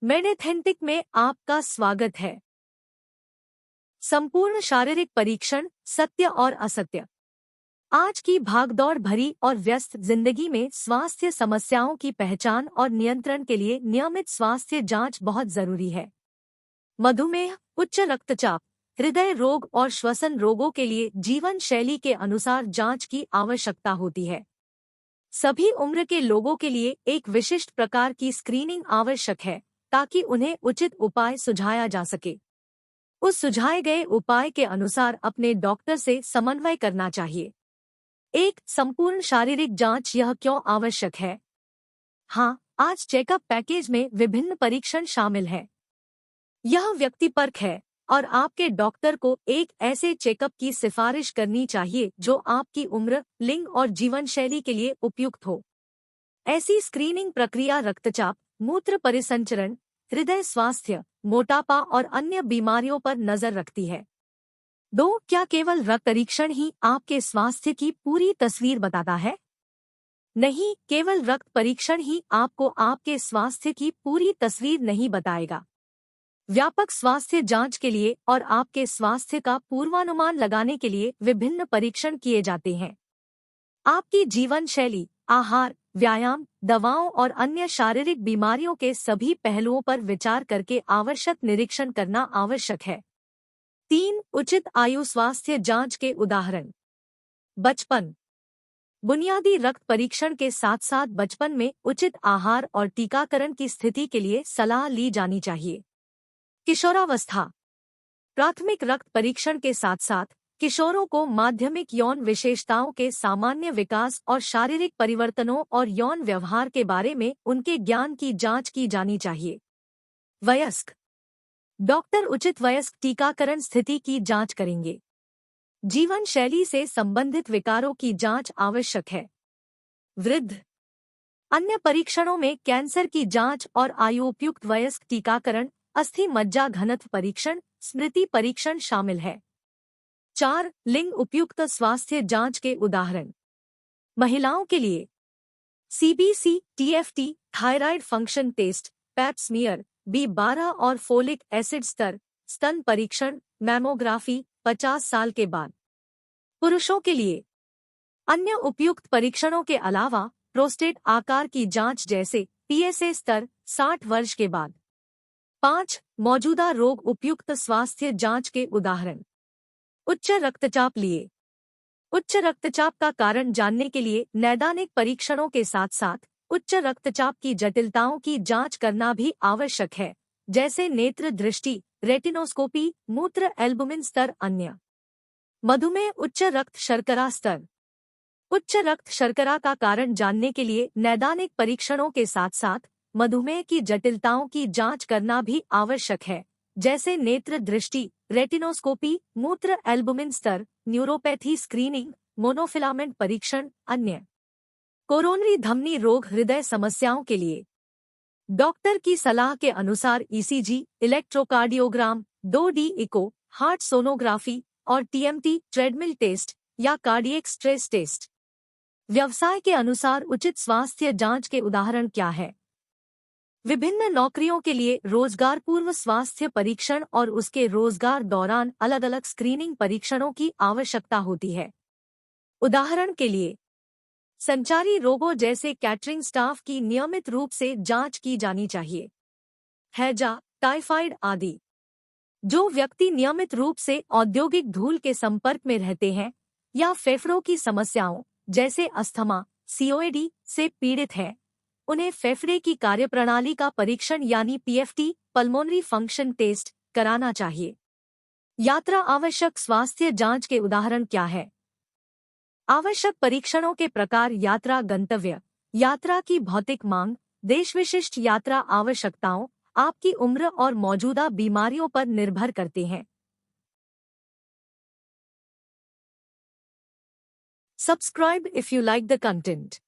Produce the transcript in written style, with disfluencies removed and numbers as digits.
मेडिथेंटिक में आपका स्वागत है। संपूर्ण शारीरिक परीक्षण, सत्य और असत्य। आज की भागदौड़ भरी और व्यस्त जिंदगी में स्वास्थ्य समस्याओं की पहचान और नियंत्रण के लिए नियमित स्वास्थ्य जांच बहुत जरूरी है। मधुमेह, उच्च रक्तचाप, हृदय रोग और श्वसन रोगों के लिए जीवन शैली के अनुसार जांच की आवश्यकता होती है। सभी उम्र के लोगों के लिए एक विशिष्ट प्रकार की स्क्रीनिंग आवश्यक है ताकि उन्हें उचित उपाय सुझाया जा सके। उस सुझाए गए उपाय के अनुसार अपने डॉक्टर से समन्वय करना चाहिए। एक संपूर्ण शारीरिक जांच, यह क्यों आवश्यक है? हाँ, आज चेकअप पैकेज में विभिन्न परीक्षण शामिल हैं। यह व्यक्तिपरक है और आपके डॉक्टर को एक ऐसे चेकअप की सिफारिश करनी चाहिए जो आपकी उम्र, लिंग और जीवन शैली के लिए उपयुक्त हो। ऐसी स्क्रीनिंग प्रक्रिया रक्तचाप, मूत्र परिसंचरण, हृदय स्वास्थ्य, मोटापा और अन्य बीमारियों पर नजर रखती है। क्या केवल रक्त परीक्षण ही आपके स्वास्थ्य की पूरी तस्वीर बताता है? नहीं, केवल रक्त परीक्षण ही आपको आपके स्वास्थ्य की पूरी तस्वीर नहीं बताएगा। व्यापक स्वास्थ्य जांच के लिए और आपके स्वास्थ्य का पूर्वानुमान लगाने के लिए विभिन्न परीक्षण किए जाते हैं। आपकी जीवन शैली, आहार, व्यायाम, दवाओं और अन्य शारीरिक बीमारियों के सभी पहलुओं पर विचार करके आवश्यक निरीक्षण करना आवश्यक है। 3. उचित आयु स्वास्थ्य जांच के उदाहरण। बचपन। बुनियादी रक्त परीक्षण के साथ साथ बचपन में उचित आहार और टीकाकरण की स्थिति के लिए सलाह ली जानी चाहिए। किशोरावस्था। प्राथमिक रक्त परीक्षण के साथ साथ किशोरों को माध्यमिक यौन विशेषताओं के सामान्य विकास और शारीरिक परिवर्तनों और यौन व्यवहार के बारे में उनके ज्ञान की जांच की जानी चाहिए। वयस्क। डॉक्टर उचित वयस्क टीकाकरण स्थिति की जांच करेंगे। जीवन शैली से संबंधित विकारों की जांच आवश्यक है। वृद्ध। अन्य परीक्षणों में कैंसर की जांच और आयुपयुक्त वयस्क टीकाकरण, अस्थि मज्जा घनत्व परीक्षण, स्मृति परीक्षण शामिल है। 4. लिंग उपयुक्त स्वास्थ्य जांच के उदाहरण। महिलाओं के लिए CBC, TFT, thyroid function test, pap smear, B12 और फोलिक एसिड स्तर, स्तन परीक्षण, मैमोग्राफी 50 साल के बाद। पुरुषों के लिए अन्य उपयुक्त परीक्षणों के अलावा प्रोस्टेट आकार की जांच जैसे PSA स्तर 60 वर्ष के बाद। 5. मौजूदा रोग उपयुक्त स्वास्थ्य जांच के उदाहरण। उच्च रक्तचाप लिए उच्च रक्तचाप का कारण जानने के लिए नैदानिक परीक्षणों के साथ साथ उच्च रक्तचाप की जटिलताओं की जांच करना भी आवश्यक है, जैसे नेत्र दृष्टि, रेटिनोस्कोपी, मूत्र एल्बुमिन स्तर। अन्य मधुमेह, उच्च रक्त शर्करा स्तर। उच्च रक्त शर्करा का कारण जानने के लिए नैदानिक परीक्षणों के साथ साथ मधुमेह की जटिलताओं की जांच करना भी आवश्यक है, जैसे नेत्र दृष्टि, रेटिनोस्कोपी, मूत्र एल्बुमिन स्तर, न्यूरोपैथी स्क्रीनिंग, मोनोफिलामेंट परीक्षण। अन्य कोरोनरी धमनी रोग, हृदय समस्याओं के लिए डॉक्टर की सलाह के अनुसार ECG, electrocardiogram, 2D echo, heart sonography और TMT, ट्रेडमिल टेस्ट या कार्डियक स्ट्रेस टेस्ट। व्यवसाय के अनुसार उचित स्वास्थ्य जांच के उदाहरण क्या है? विभिन्न नौकरियों के लिए रोजगार पूर्व स्वास्थ्य परीक्षण और उसके रोजगार दौरान अलग अलग स्क्रीनिंग परीक्षणों की आवश्यकता होती है। उदाहरण के लिए संचारी रोगों जैसे कैटरिंग स्टाफ की नियमित रूप से जांच की जानी चाहिए। हैजा, टाइफाइड आदि। जो व्यक्ति नियमित रूप से औद्योगिक धूल के संपर्क में रहते हैं या फेफड़ों की समस्याओं जैसे अस्थमा, COPD से पीड़ित हैं, उन्हें फेफड़े की कार्यप्रणाली का परीक्षण यानी PFT, पल्मोनरी फंक्शन टेस्ट कराना चाहिए। यात्रा आवश्यक स्वास्थ्य जांच के उदाहरण क्या है? आवश्यक परीक्षणों के प्रकार, यात्रा गंतव्य, यात्रा की भौतिक मांग, देश विशिष्ट यात्रा आवश्यकताओं आपकी उम्र और मौजूदा बीमारियों पर निर्भर करते हैं। Subscribe if you like the content.